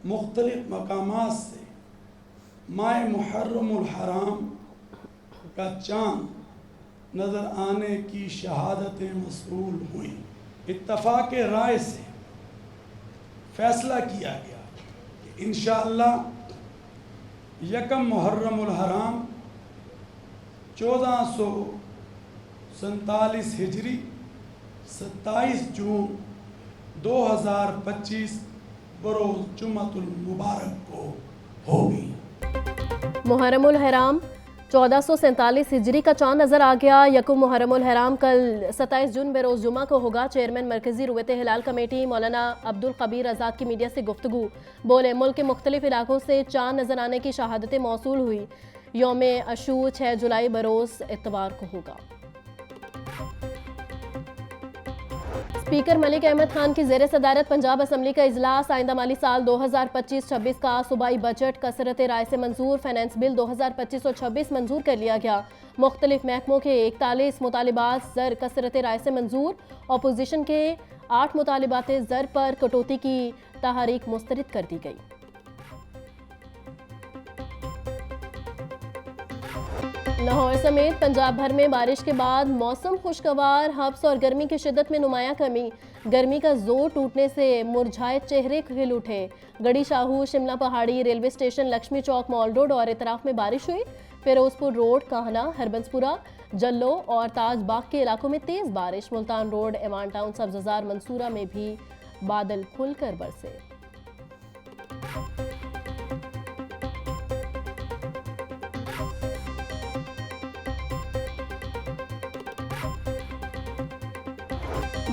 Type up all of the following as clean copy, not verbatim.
मुख्तलिफ मकामात से माह मुहर्रमुल हराम का चाँद नज़र आने की शहादतें मसरूल हुई। इत्तफ़ाक़ राय से फ़ैसला किया गया कि इंशाअल्लाह यकम मुहर्रमुल हराम 1447 हिजरी 27 जून 2025 बरोज़ जुम्मतुल मुबारक को होगी। मुहर्रमुल हराम 1447 हिजरी का चांद नजर आ गया। यकुम मुहर्रमुल हराम कल 27 जून बरोज़ जुमा को होगा। चेयरमैन मरकजी रुयत हिलाल कमेटी मौलाना अब्दुल कबीर आज़ाद की मीडिया से गुफ्तगू। बोले, मुल्क के मुख्तलिफ इलाकों से चांद नजर आने की शहादतें मौसूल हुई। यौम अशूर 6 जुलाई बरोज़ इतवार को होगा। स्पीकर मलिक अहमद खान की ज़ेर सदारत पंजाब असम्बली का इजलास। आइंदा माली साल 2025-26 का सूबाई बजट कसरत राय से मंजूर। फाइनेंस बिल 2025 और 26 मंजूर कर लिया गया। मुख्तलिफ महकमों के 41 मुतालिबात ज़र कसरत राय से मंजूर। अपोजिशन के 8 मुतालिबात ज़र पर कटौती की तहरीक मुस्तरद कर दी गई। लाहौर समेत पंजाब भर में बारिश के बाद मौसम खुशगवार। हब्स और गर्मी की शिद्दत में नुमाया कमी। गर्मी का जोर टूटने से मुरझाए चेहरे खिल उठे। गढ़ी Shahu, Shimla Pahari, railway station, Lakshmi Chowk, Mall Road और इतराफ में बारिश हुई। फिरोजपुर रोड, काहना, हरबंसपुरा, जल्लो और ताज बाग के इलाकों में तेज बारिश। मुल्तान रोड, एवान टाउन, सब्ज़ार, मंसूरा में भी बादल खुलकर बरसे।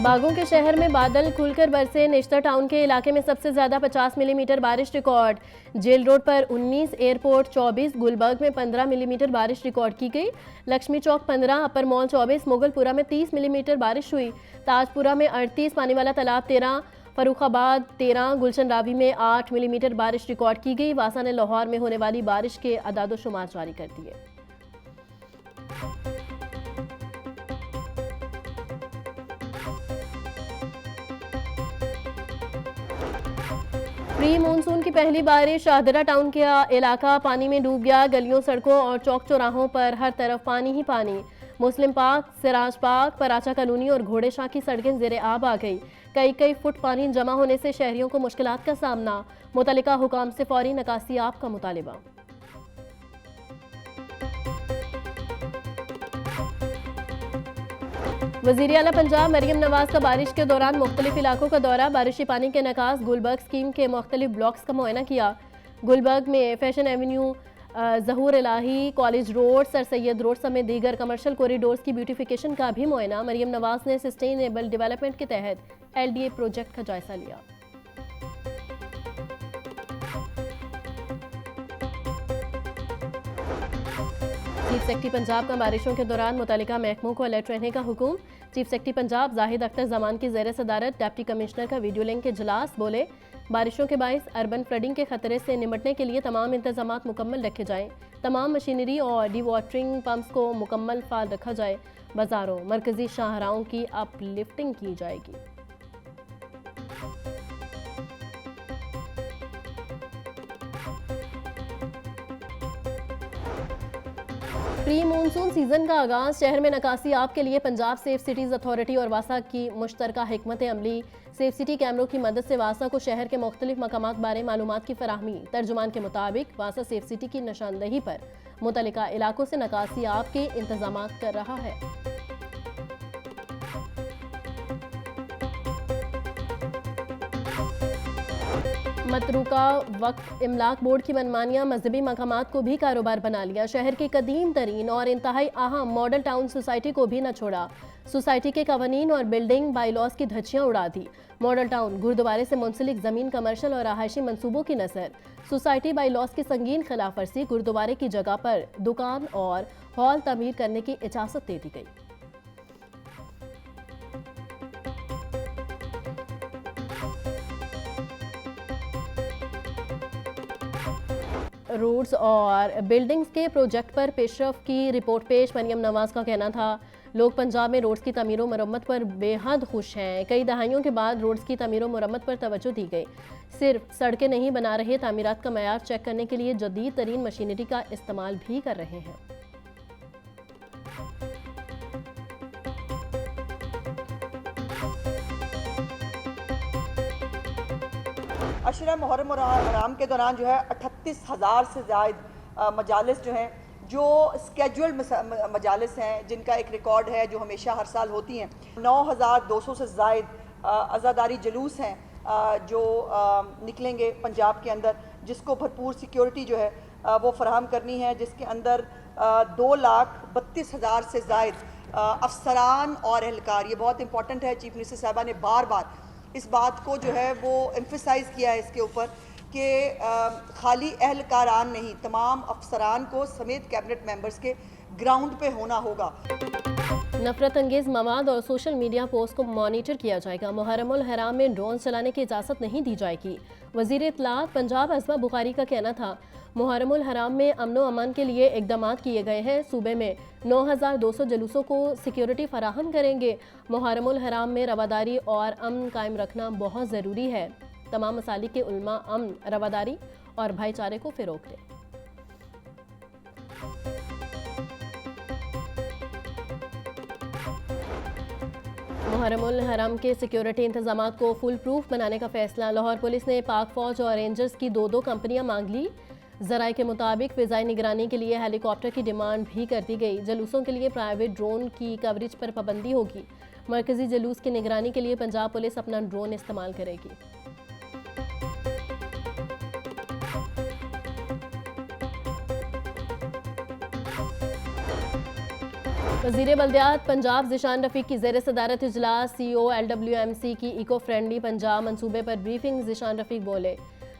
बागों के शहर में बादल खुलकर बरसे। नेश्ता टाउन के इलाके में सबसे ज्यादा 50 मिलीमीटर बारिश रिकॉर्ड। जेल रोड पर 19, एयरपोर्ट 24, गुलबर्ग में 15 मिलीमीटर बारिश रिकॉर्ड की गई। लक्ष्मी चौक 15, अपर मॉल 24, मुगलपुरा में 30 मिलीमीटर बारिश हुई। ताजपुरा में 38, पानीवाला तालाब 13, फरुखाबाद 13, गुलशन रावी में 8 मिलीमीटर बारिश रिकॉर्ड की गई। वासा ने लाहौर में होने वाली बारिश के अदाद-ओ-शुमार जारी कर दिए। प्री मानसून की पहली बारिश। शाहदरा टाउन का इलाका पानी में डूब गया। गलियों, सड़कों और चौक चौराहों पर हर तरफ पानी ही पानी। Muslim Park, Siraj Park, Paracha Colony और घोड़े शाह की सड़कें ज़ेरे आब आ गई। कई फुट पानी जमा होने से शहरियों को मुश्किलात का सामना। मुतल्लिका हुकाम से फौरी निकासी आब का मुतालिबा। वज़ीर आला पंजाब मरियम नवाज का बारिश के दौरान मुख्तलिफ इलाकों का दौरा। बारिशी पानी के निकास गुलबर्ग स्कीम के मुख्तलिफ ब्लॉक्स का मुआयना किया। गुलबर्ग में Fashion Avenue, Zahoor Elahi, College Road, Sir Syed Road समेत दीगर कमर्शियल कॉरिडोर्स की ब्यूटिफिकेशन का भी मुआयना। मरियम नवाज ने सस्टेनेबल डेवलपमेंट के तहत LDA प्रोजेक्ट का जायजा लिया। चीफ सेक्रेटरी पंजाब का बारिशों के दौरान मुतल्लिका महकमों को अलर्ट रहने का हुक्म। चीफ सेक्रेटरी पंजाब जाहिद अख्तर जमान की ज़ेर सदारत डिप्टी कमिश्नर का वीडियो लिंक के इजलास। बोले, बारिशों के बाइस अर्बन फ्लडिंग के खतरे से निपटने के लिए तमाम इंतजामात मुकम्मल रखे जाएं। तमाम मशीनरी और डिवाटरिंग पंप्स को मुकम्मल फाल रखा जाए। बाजारों, मरकजी शाहराहों की अपलिफ्टिंग की जाएगी। प्री मानसून सीजन का आगाज। शहर में नकासी आब के लिए पंजाब सेफ सिटीज़ अथॉरिटी और वासा की मुश्तरका हिकमत अमली। सेफ सिटी कैमरों की मदद से वासा को शहर के मुख्तलिफ मकामात बारे मालूमात की फराहमी। तर्जुमान के मुताबिक वासा सेफ सिटी की निशानदही पर मुतल्लिका इलाकों से नकासी आब के इंतजामात कर रहा है। मतरूका वक्फ इमलाक बोर्ड की मनमानियां मजहबी मकामात को भी कारोबार बना लिया। शहर की कदीम तरीन और इंतहाई अहम मॉडल टाउन सोसाइटी को भी न छोड़ा। सोसाइटी के कवानीन और बिल्डिंग बाईलॉज की धज्जियां उड़ा दी। मॉडल टाउन गुरुद्वारे से मुंसलिक जमीन कमर्शियल और रहायशी मंसूबों की नजर। सोसाइटी बाईलॉज की संगीन खिलाफ वर्जी। गुरुद्वारे की जगह पर दुकान और हॉल तमीर करने की इजाजत दे दी गई। रोड्स और बिल्डिंग्स के प्रोजेक्ट पर पेशरफ की रिपोर्ट पेश। मरियम नवाज का कहना था, लोग पंजाब में रोड्स की तमीर व मरम्मत पर बेहद खुश हैं। कई दहाइयों के बाद रोड्स की तमीर व मरम्मत पर तवज्जो दी गई। सिर्फ सड़कें नहीं बना रहे, तामीरात का मयार चेक करने के लिए जदीद तरीन मशीनरी का इस्तेमाल भी कर रहे हैं। अशरा मुहर्रम और हराम के दौरान जो है 38,000 से ज़ायद मजालिस जो हैं, जो स्केजुअल मजालिस हैं, जिनका एक रिकॉर्ड है जो हमेशा हर साल होती हैं। 9,200 से ज़ायद अज़ादारी जलूस हैं जो निकलेंगे पंजाब के अंदर, जिसको भरपूर सिक्योरिटी जो है वो फराहम करनी है, जिसके अंदर 2,32,000 से ज़ायद अफसरान और एहलकार। ये बहुत इंपॉर्टेंट है। चीफ मिनिस्टर साहबा ने बार बार इस बात को जो है वो एम्फेसाइज़ किया है इसके ऊपर कि खाली एहलकारान नहीं, तमाम अफसरान को समेत कैबिनेट मेंबर्स के ग्राउंड पे होना होगा। नफरत अंगेज मवाद और सोशल मीडिया पोस्ट को मॉनिटर किया जाएगा। मुहर्रमुल हराम में ड्रोन चलाने की इजाज़त नहीं दी जाएगी। वज़ीर इत्तलात पंजाब अज़मा बुखारी का कहना था, मुहर्रमुल हराम में अमन व अमान के लिए इक़दाम किए गए हैं। सूबे में 9,200 जुलूसों को सिक्योरिटी फराहम करेंगे। मुहर्रमुल हराम में रवादारी और अमन कायम रखना बहुत ज़रूरी है। तमाम मसालिक के उलमा अमन, रवादारी और भाईचारे को फ़रोग़ दें। मुहर्रमुल हराम के सिक्योरिटी इंतजामात को फुल प्रूफ बनाने का फैसला। लाहौर पुलिस ने पाक फौज और रेंजर्स की दो कंपनियां मांग ली। ज़राए के मुताबिक फ़िज़ाई निगरानी के लिए हेलीकॉप्टर की डिमांड भी कर दी गई। जलूसों के लिए प्राइवेट ड्रोन की कवरेज पर पाबंदी होगी। मरकज़ी जलूस की निगरानी के लिए पंजाब पुलिस अपना ड्रोन इस्तेमाल करेगी। वज़ीर बल्दियात पंजाब ज़िशान रफ़ीक की ज़ेर सदारत इजलास। CEO LWMC की इको फ्रेंडली पंजाब मंसूबे पर ब्रीफिंग। ज़िशान रफ़ीक बोले,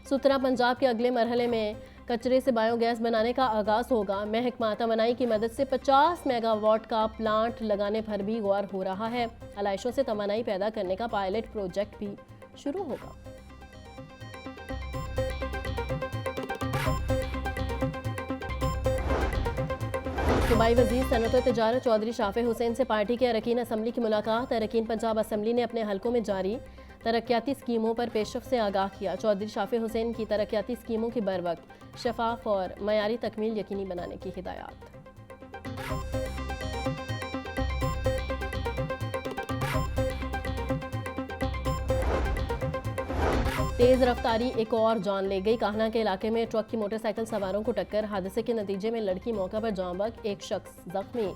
सुथरा पंजाब के अगले मरहले में कचरे से बायोगैस बनाने का आगाज़ होगा। महकमा तवानाई की मदद से 50 मेगावाट का प्लांट लगाने पर भी गौर हो रहा है। आलाइशों से तवानाई पैदा करने का पायलट प्रोजेक्ट भी शुरू होगा। सूबाई वज़ीर सनअत व तिजारत चौधरी शाफे हुसैन से पार्टी के अरकान असम्बली की मुलाकात। अरकान पंजाब असम्बली ने अपने हलकों में जारी तरक्याती स्कीमों पर पेशरफ से आगाह किया। चौधरी शाफे हुसैन की तरक्याती स्कीमों की बरवक्त, शफाफ और मयारी तकमील यकीनी बनाने की हिदायत। तेज़ रफ्तारी एक और जान ले गई। काहना के इलाके में ट्रक की मोटरसाइकिल सवारों को टक्कर। हादसे के नतीजे में लड़की मौका पर जाँ बहक, एक शख्स जख्मी,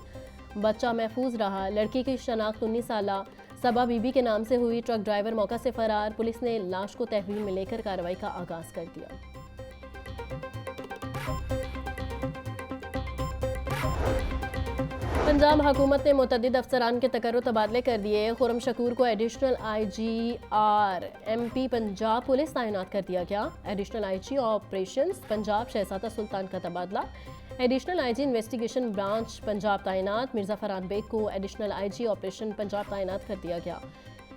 बच्चा महफूज रहा। लड़की की शनाख्त 19 साला सबा बीबी के नाम से हुई। ट्रक ड्राइवर मौका से फरार। पुलिस ने लाश को तहवील में लेकर कार्रवाई का आगाज कर दिया। पंजाब हुकूमत ने मुतअद्दिद अफसरान के तकर्रुर तबादले कर दिए। खुर्रम शकूर को additional IG MP Punjab police तैनात कर दिया गया। एडिशनल IG ऑपरेशंस पंजाब शहजादा सुल्तान का तबादला। Additional IG investigation branch Punjab तैनात। मिर्ज़ा फरहान बेग को एडिशनल IG ऑपरेशन पंजाब तैनात कर दिया गया।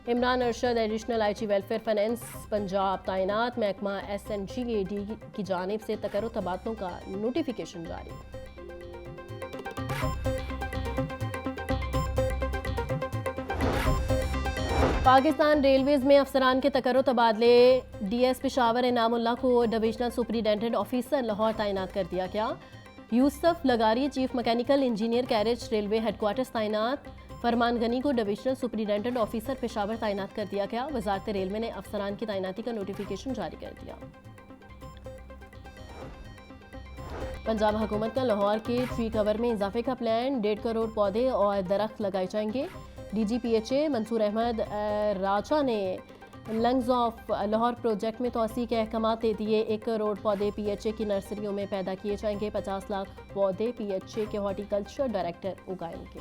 Imran Arshad additional IG welfare finance Punjab तैनात। महकमा SNGAD की जानिब से तकर्रुर तबादलों का नोटिफिकेशन जारी। पाकिस्तान रेलवेज में अफसरान के तकर्रुर तबादले। DS पेशावर इनामुल्लाह को डिविजनल सुपरिटेंडेंट ऑफिसर लाहौर तैनात कर दिया गया। Yousuf Lagari chief mechanical engineer carriage railway headquarters तैनात। फरमान गनी को डिविजनल सुपरिटेंडेंट ऑफिसर पेशावर तैनात कर दिया गया। वजारत रेलवे ने अफसरान की तैनाती का नोटिफिकेशन जारी कर दिया। पंजाब हुकूमत का लाहौर के ट्री कवर में इजाफे का प्लान। 1.5 करोड़ पौधे और दरख्त लगाए जाएंगे। DGPHA मंसूर अहमद राजा ने लंग्स ऑफ लाहौर प्रोजेक्ट में तोसी के अहकामात दे दिए। 1 करोड़ पौधे PHA की नर्सरियों में पैदा किए जाएंगे। 50 लाख पौधे PHA के हॉर्टिकल्चर डायरेक्टर उगाएंगे।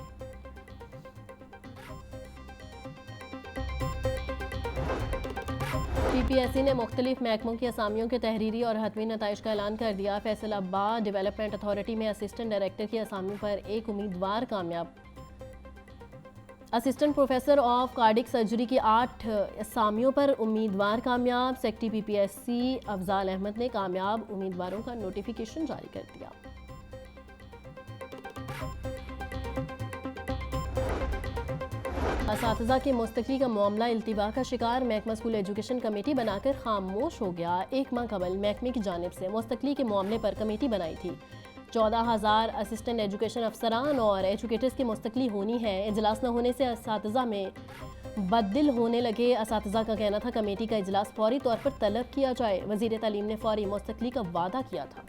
PPSC ने मुख्तलिफ महकमों की असामियों के तहरीरी और हतमी नताइज का ऐलान कर दिया। फैसलाबाद डेवलपमेंट अथॉरिटी में असिस्टेंट डायरेक्टर की असामियों पर एक उम्मीदवार कामयाब। Assistant professor of cardiac surgery की 8 असामियों पर उम्मीदवार कामयाब। सेक्रेटरी PPSC अफजाल अहमद ने कामयाब उम्मीदवारों का नोटिफिकेशन जारी कर दिया। असातिज़ा की मुस्तक़ली का मामला इल्तिवा का शिकार महकमा स्कूल एजुकेशन कमेटी बनाकर खामोश हो गया। एक माह कबल महकमे की जानिब से मुस्तक़ली के मामले पर कमेटी बनाई थी। 14,000 असिस्टेंट एजुकेशन अफसरान और एजुकेटर्स की मुस्तक़ली होनी है। इजलास न होने से असातिज़ा में बददिल होने लगे। असातिज़ा का कहना था कमेटी का इजलास फौरी तौर पर तलब किया जाए। वज़ीर तालीम ने फौरी मुस्तक़ली का वादा किया था।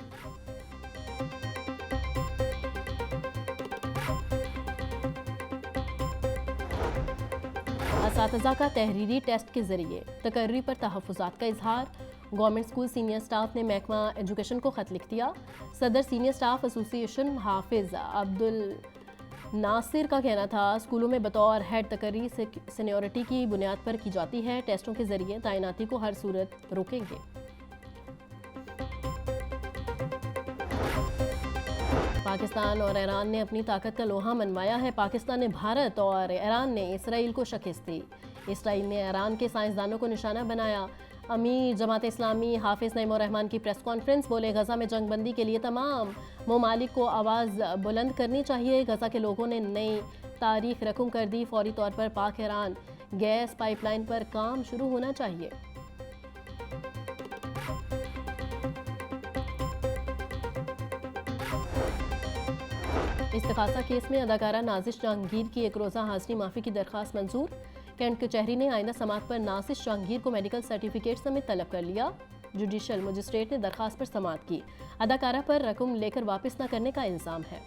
असातिज़ा का तहरीरी टेस्ट के जरिए तकर्री पर तहफ़्फ़ुज़ात का इजहार। गवर्नमेंट स्कूल सीनियर स्टाफ ने महकमा एजुकेशन को ख़त लिख दिया। सदर सीनियर स्टाफ एसोसिएशन हाफिज़ अब्दुल नासिर का कहना था स्कूलों में बतौर हेड तकर्री से सीनियरिटी की बुनियाद पर की जाती है। टेस्टों के जरिए तैनाती को हर सूरत रोकेंगे। पाकिस्तान और ईरान ने अपनी ताकत का लोहा मनवाया है। पाकिस्तान ने भारत और ईरान ने इसराइल को शिकस्त दी। इसराइल ने ईरान के साइंसदानों को निशाना बनाया। अमीर जमात इस्लामी हाफिज नईम उर रहमान की प्रेस कॉन्फ्रेंस। बोले गजा में जंगबंदी के लिए तमाम ममालिक को आवाज़ बुलंद करनी चाहिए। गजा के लोगों ने नई तारीख रकम कर दी। फौरी तौर पर पाक ईरान गैस पाइपलाइन पर काम शुरू होना चाहिए। इस्तिग़ासा केस में अदाकारा नाज़िश जहांगीर की एक रोज़ा हाज़िरी माफ़ी की दरख्वास्त मंजूर। कैंट कचहरी ने आइंदा समात पर नाज़िश जहांगीर को मेडिकल सर्टिफिकेट समेत तलब कर लिया। जुडिशल मजिस्ट्रेट ने दरख्वास्त पर समात की। अदाकारा पर रकम लेकर वापस न करने का इल्ज़ाम है।